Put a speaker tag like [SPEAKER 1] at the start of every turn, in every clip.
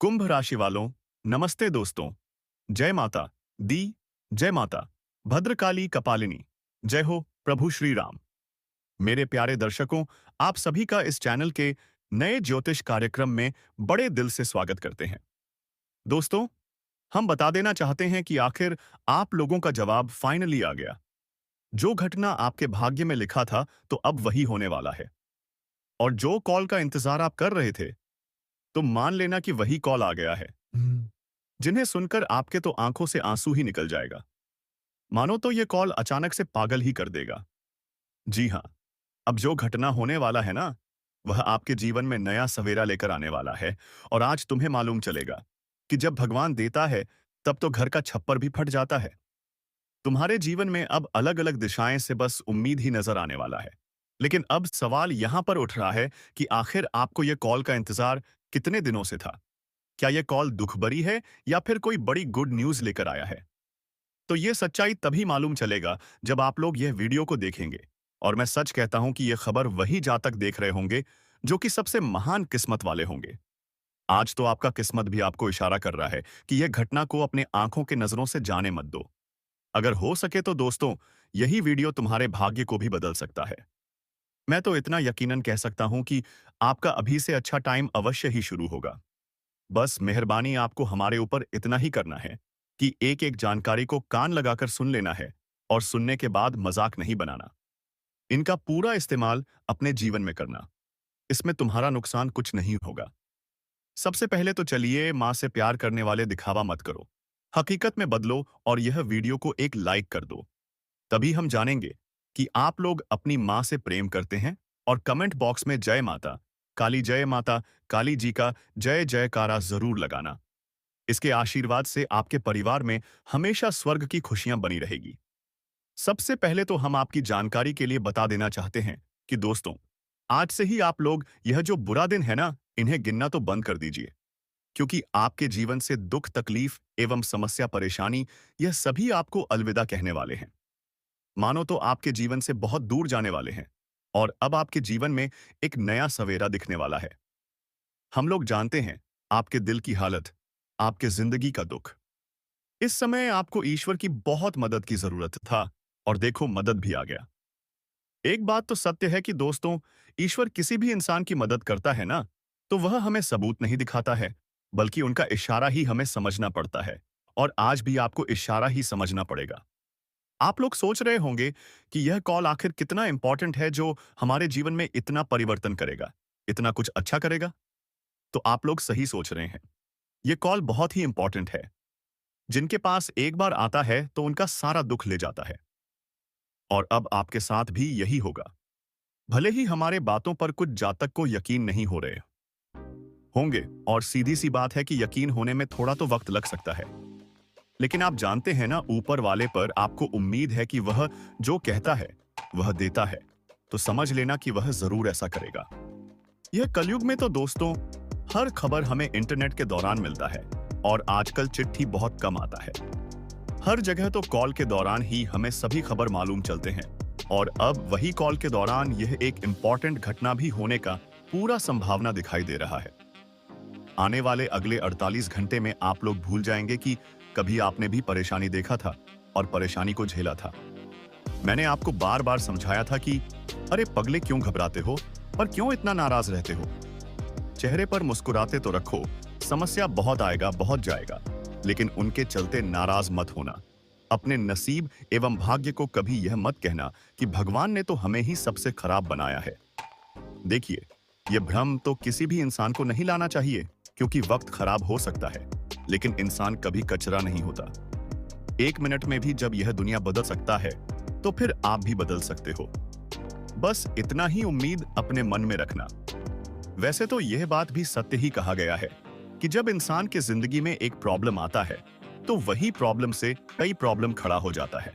[SPEAKER 1] कुंभ राशि वालों, नमस्ते दोस्तों। जय माता दी, जय माता भद्रकाली कपालिनी, जय हो प्रभु श्री राम। मेरे प्यारे दर्शकों, आप सभी का इस चैनल के नए ज्योतिष कार्यक्रम में बड़े दिल से स्वागत करते हैं। दोस्तों, हम बता देना चाहते हैं कि आखिर आप लोगों का जवाब फाइनली आ गया। जो घटना आपके भाग्य में लिखा था, तो अब वही होने वाला है। और जो कॉल का इंतजार आप कर रहे थे, तो मान लेना कि वही कॉल आ गया है। जिन्हें सुनकर आपके तो आंखों से आंसू ही निकल जाएगा। मानो तो ये कॉल अचानक से पागल ही कर देगा। जी हाँ, अब जो घटना होने वाला है ना, वह आपके जीवन में नया सवेरा लेकर आने वाला है। और आज तुम्हें मालूम चलेगा कि जब भगवान देता है, तब तो घर का छप्पर भी फट जाता है। तुम्हारे जीवन में अब अलग अलग दिशाएं से बस उम्मीद ही नजर आने वाला है। लेकिन अब सवाल यहां पर उठ रहा है कि आखिर आपको यह कॉल का इंतजार कितने दिनों से था। क्या यह कॉल दुख भरी है या फिर कोई बड़ी गुड न्यूज लेकर आया है? तो यह सच्चाई तभी मालूम चलेगा जब आप लोग यह वीडियो को देखेंगे। और मैं सच कहता हूं कि यह खबर वही जातक देख रहे होंगे जो कि सबसे महान किस्मत वाले होंगे। आज तो आपका किस्मत भी आपको इशारा कर रहा है कि यह घटना को अपने आंखों के नजरों से जाने मत दो। अगर हो सके तो दोस्तों, यही वीडियो तुम्हारे भाग्य को भी बदल सकता है। मैं तो इतना यकीनन कह सकता हूं कि आपका अभी से अच्छा टाइम अवश्य ही शुरू होगा। बस मेहरबानी आपको हमारे ऊपर इतना ही करना है कि एक एक जानकारी को कान लगाकर सुन लेना है और सुनने के बाद मजाक नहीं बनाना। इनका पूरा इस्तेमाल अपने जीवन में करना। इसमें तुम्हारा नुकसान कुछ नहीं होगा। सबसे पहले तो चलिए, माँ से प्यार करने वाले दिखावा मत करो। हकीकत में बदलो और यह वीडियो को एक लाइक कर दो। तभी हम जानेंगे कि आप लोग अपनी माँ से प्रेम करते हैं। और कमेंट बॉक्स में जय माता काली जी का जय जयकारा जरूर लगाना। इसके आशीर्वाद से आपके परिवार में हमेशा स्वर्ग की खुशियां बनी रहेगी। सबसे पहले तो हम आपकी जानकारी के लिए बता देना चाहते हैं कि दोस्तों, आज से ही आप लोग यह जो बुरा दिन है ना, इन्हें गिनना तो बंद कर दीजिए। क्योंकि आपके जीवन से दुख, तकलीफ एवं समस्या, परेशानी, यह सभी आपको अलविदा कहने वाले हैं। मानो तो आपके जीवन से बहुत दूर जाने वाले हैं। और अब आपके जीवन में एक नया सवेरा दिखने वाला है। हम लोग जानते हैं आपके दिल की हालत, आपके जिंदगी का दुख। इस समय आपको ईश्वर की बहुत मदद की जरूरत था। और देखो, मदद भी आ गया। एक बात तो सत्य है कि दोस्तों, ईश्वर किसी भी इंसान की मदद करता है ना, तो वह हमें सबूत नहीं दिखाता है, बल्कि उनका इशारा ही हमें समझना पड़ता है। और आज भी आपको इशारा ही समझना पड़ेगा। आप लोग सोच रहे होंगे कि यह कॉल आखिर कितना इंपॉर्टेंट है, जो हमारे जीवन में इतना परिवर्तन करेगा, इतना कुछ अच्छा करेगा। तो आप लोग सही सोच रहे हैं। यह कॉल बहुत ही इंपॉर्टेंट है। जिनके पास एक बार आता है तो उनका सारा दुख ले जाता है। और अब आपके साथ भी यही होगा। भले ही हमारे बातों पर कुछ जातक को यकीन नहीं हो रहे होंगे, और सीधी सी बात है कि यकीन होने में थोड़ा तो वक्त लग सकता है। लेकिन आप जानते हैं ना, ऊपर वाले पर आपको उम्मीद है कि वह जो कहता है वह देता है। तो समझ लेना कि वह जरूर ऐसा करेगा। यह कलयुग में तो दोस्तों, हर खबर हमें इंटरनेट के दौरान मिलता है। और आजकल चिट्ठी बहुत कम आता है। हर जगह तो कॉल के दौरान ही हमें सभी खबर मालूम चलते हैं। और अब वही कॉल के दौरान यह एक इंपॉर्टेंट घटना भी होने का पूरा संभावना दिखाई दे रहा है। आने वाले अगले 48 घंटे में आप लोग भूल जाएंगे कि कभी आपने भी परेशानी देखा था और परेशानी को झेला था। मैंने आपको बार बार समझाया था कि अरे पगले, क्यों घबराते हो और क्यों इतना नाराज रहते हो। चेहरे पर मुस्कुराते तो रखो। समस्या बहुत आएगा, बहुत जाएगा, लेकिन उनके चलते नाराज मत होना। अपने नसीब एवं भाग्य को कभी यह मत कहना कि भगवान ने तो हमें ही सबसे खराब बनाया है। देखिए, यह भ्रम तो किसी भी इंसान को नहीं लाना चाहिए, क्योंकि वक्त खराब हो सकता है, लेकिन इंसान कभी कचरा नहीं होता। 1 मिनट में भी जब यह दुनिया बदल सकता है, तो फिर आप भी बदल सकते हो। बस इतना ही उम्मीद अपने मन में रखना। वैसे तो यह बात भी सत्य ही कहा गया है कि जब इंसान की जिंदगी में एक प्रॉब्लम आता है, तो वही प्रॉब्लम से कई प्रॉब्लम खड़ा हो जाता है।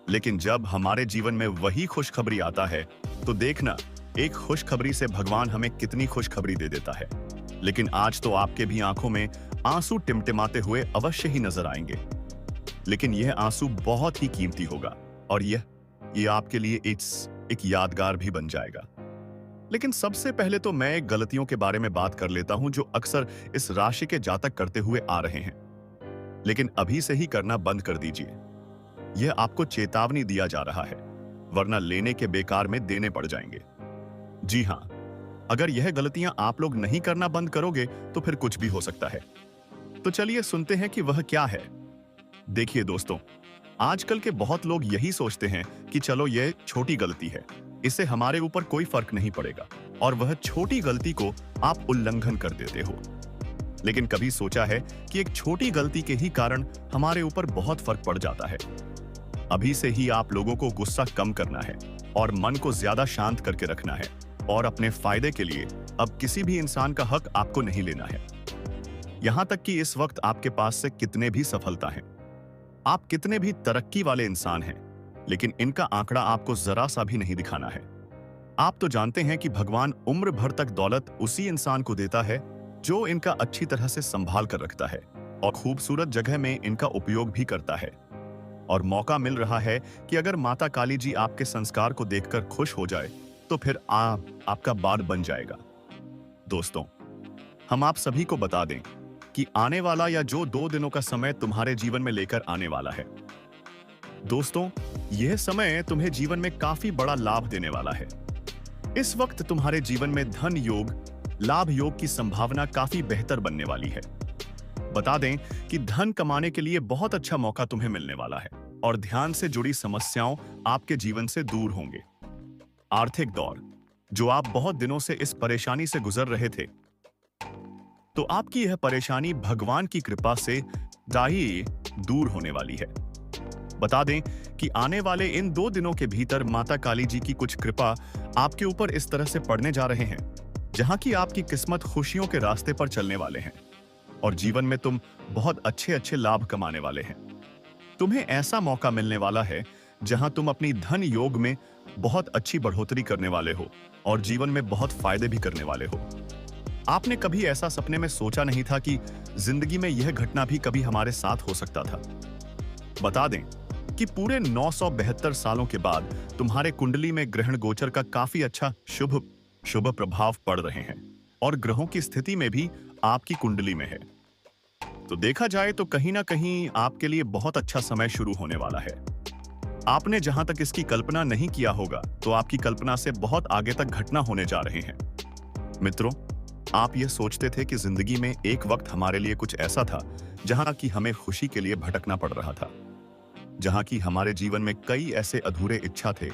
[SPEAKER 1] लेकिन जब हमारे जीवन में वही खुशखबरी आता है, तो देखना, एक खुशखबरी से भगवान हमें कितनी खुशखबरी दे देता है। लेकिन आज तो आपके भी आंखों में आंसू टिमटिमाते हुए अवश्य ही नजर आएंगे। लेकिन यह आंसू बहुत ही कीमती होगा। और यह आपके लिए एक यादगार भी बन जाएगा। लेकिन सबसे पहले तो मैं गलतियों के बारे में बात कर लेता हूं जो अक्सर इस राशि के जातक करते हुए आ रहे हैं, लेकिन अभी से ही करना बंद कर दीजिए। यह आपको चेतावनी दिया जा रहा है, वरना लेने के बेकार में देने पड़ जाएंगे। जी हां, अगर यह गलतियां आप लोग नहीं करना बंद करोगे तो फिर कुछ भी हो सकता है। तो चलिए सुनते हैं कि वह क्या है। देखिए दोस्तों, आजकल के बहुत लोग यही सोचते हैं कि चलो यह छोटी गलती है, इससे हमारे ऊपर कोई फर्क नहीं पड़ेगा, और वह छोटी गलती को आप उल्लंघन कर देते हो। लेकिन कभी सोचा है कि एक छोटी गलती के ही कारण हमारे ऊपर बहुत फर्क पड़ जाता है। अभी से ही आप लोगों को गुस्सा कम करना है और मन को ज्यादा शांत करके रखना है, और अपने फायदे के लिए अब किसी भी इंसान का हक आपको नहीं लेना है। यहां तक कि इस वक्त आपके पास से कितने भी सफलता है, आप कितने भी तरक्की वाले इंसान हैं, लेकिन इनका आंकड़ा आपको जरा सा भी नहीं दिखाना है। आप तो जानते हैं कि भगवान उम्र भर तक दौलत उसी इंसान को देता है जो इनका अच्छी तरह से संभाल कर रखता है और खूबसूरत जगह में इनका उपयोग भी करता है। और मौका मिल रहा है कि अगर माता काली जी आपके संस्कार को देखकर खुश हो जाए तो फिर आपका बाल बन जाएगा। दोस्तों, हम आप सभी को बता दें कि आने वाला या जो 2 दिनों का समय तुम्हारे जीवन में लेकर आने वाला है, दोस्तों, यह समय तुम्हें जीवन में काफी बड़ा लाभ देने वाला है। इस वक्त तुम्हारे जीवन में धन योग, लाभ योग की संभावना काफी बेहतर बनने वाली है। बता दें कि धन कमाने के लिए बहुत अच्छा मौका तुम्हें मिलने वाला है और ध्यान से जुड़ी समस्याओं आपके जीवन से दूर होंगे। आर्थिक दौर, जो आप बहुत दिनों से इस परेशानी से गुजर रहे थे, तो आपकी यह परेशानी भगवान की कृपा से दाई दूर होने वाली है। बता दें कि आने वाले इन 2 दिनों के भीतर माता काली जी की कुछ कृपा आपके ऊपर इस तरह से पड़ने जा रहे हैं, जहां की आपकी किस्मत खुशियों के रास्ते पर चलने वाले हैं और जीवन में तुम बहुत अच्छे लाभ कमाने वाले हैं। तुम्हें ऐसा मौका मिलने वाला है जहां तुम अपनी धन योग में बहुत अच्छी बढ़ोतरी करने वाले हो और जीवन में बहुत फायदे भी करने वाले हो। आपने कभी ऐसा सपने में सोचा नहीं था कि जिंदगी में यह घटना भी कभी हमारे साथ हो सकता था। बता दें कि पूरे 972 सालों के बाद तुम्हारे कुंडली में ग्रहण गोचर का काफी अच्छा शुभ प्रभाव पड़ रहे हैं और ग्रहों की स्थिति में भी आपकी कुंडली में है। तो देखा जाए तो कहीं ना कहीं आपके लिए बहुत अच्छा समय शुरू होने वाला है। आपने जहां तक इसकी कल्पना नहीं किया होगा, तो आपकी कल्पना से बहुत आगे तक घटना होने जा रहे हैं। मित्रों, आप यह सोचते थे कि जिंदगी में एक वक्त हमारे लिए कुछ ऐसा था जहां कि हमें खुशी के लिए भटकना पड़ रहा था, जहां की हमारे जीवन में कई ऐसे अधूरे इच्छा थे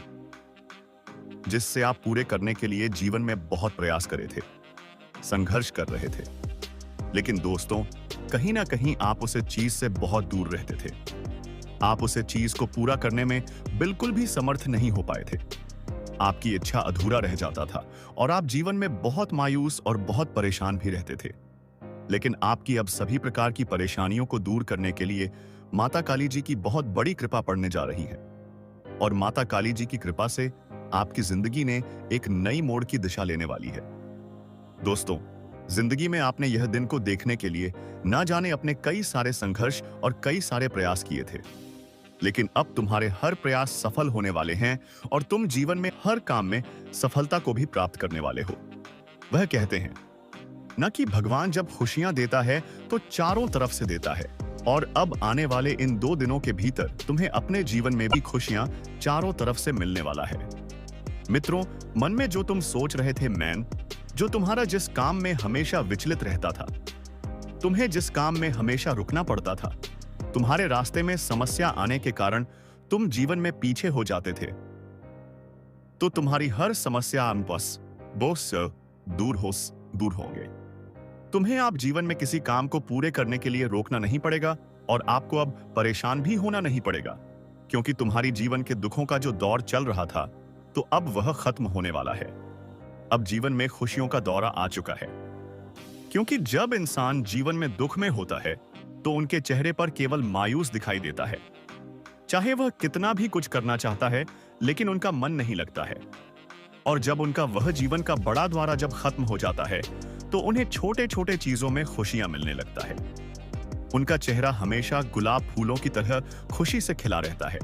[SPEAKER 1] जिससे आप पूरे करने के लिए जीवन में बहुत प्रयास करे थे, संघर्ष कर रहे थे। लेकिन दोस्तों, कहीं ना कहीं आप उसे चीज से बहुत दूर रहते थे। आप उसे चीज को पूरा करने में बिल्कुल भी समर्थ नहीं हो पाए थे। आपकी इच्छा अधूरा रह जाता था और आप जीवन में बहुत मायूस और बहुत परेशान भी रहते थे। लेकिन आपकी अब सभी प्रकार की परेशानियों को दूर करने के लिए माता काली जी की बहुत बड़ी कृपा पड़ने जा रही है और माता काली जी की कृपा से आपकी जिंदगी ने एक नई मोड़ की दिशा लेने वाली है। दोस्तों, जिंदगी में आपने यह दिन को देखने के लिए ना जाने अपने कई सारे संघर्ष और कई सारे प्रयास किए थे, लेकिन अब तुम्हारे हर प्रयास सफल होने वाले हैं और तुम जीवन में हर काम में सफलता को भी प्राप्त करने वाले हो। वह कहते हैं न कि भगवान जब खुशियां देता है तो चारों तरफ से देता है, और अब आने वाले इन 2 दिनों के भीतर तुम्हें अपने जीवन में भी खुशियां चारों तरफ से मिलने वाला है। मित्रों, मन में जो तुम सोच रहे थे, जो तुम्हारा जिस काम में हमेशा विचलित रहता था, तुम्हें जिस काम में हमेशा रुकना पड़ता था, तुम्हारे रास्ते में समस्या आने के कारण तुम जीवन में पीछे हो जाते थे, तो तुम्हारी हर समस्या दूर होंगे। तुम्हें आप जीवन में किसी काम को पूरे करने के लिए रोकना नहीं पड़ेगा और आपको अब परेशान भी होना नहीं पड़ेगा, क्योंकि तुम्हारी जीवन के दुखों का जो दौर चल रहा था, तो अब वह खत्म होने वाला है। अब जीवन में खुशियों का दौरा आ चुका है, क्योंकि जब इंसान जीवन में दुख में होता है तो उनके चेहरे पर केवल मायूस दिखाई देता है। चाहे वह कितना भी कुछ करना चाहता है, लेकिन उनका मन नहीं लगता है। और जब उनका वह जीवन का बड़ा द्वारा जब खत्म हो जाता है, तो उन्हें छोटे छोटे चीजों में खुशियां मिलने लगता है। उनका चेहरा हमेशा गुलाब फूलों की तरह खुशी से खिला रहता है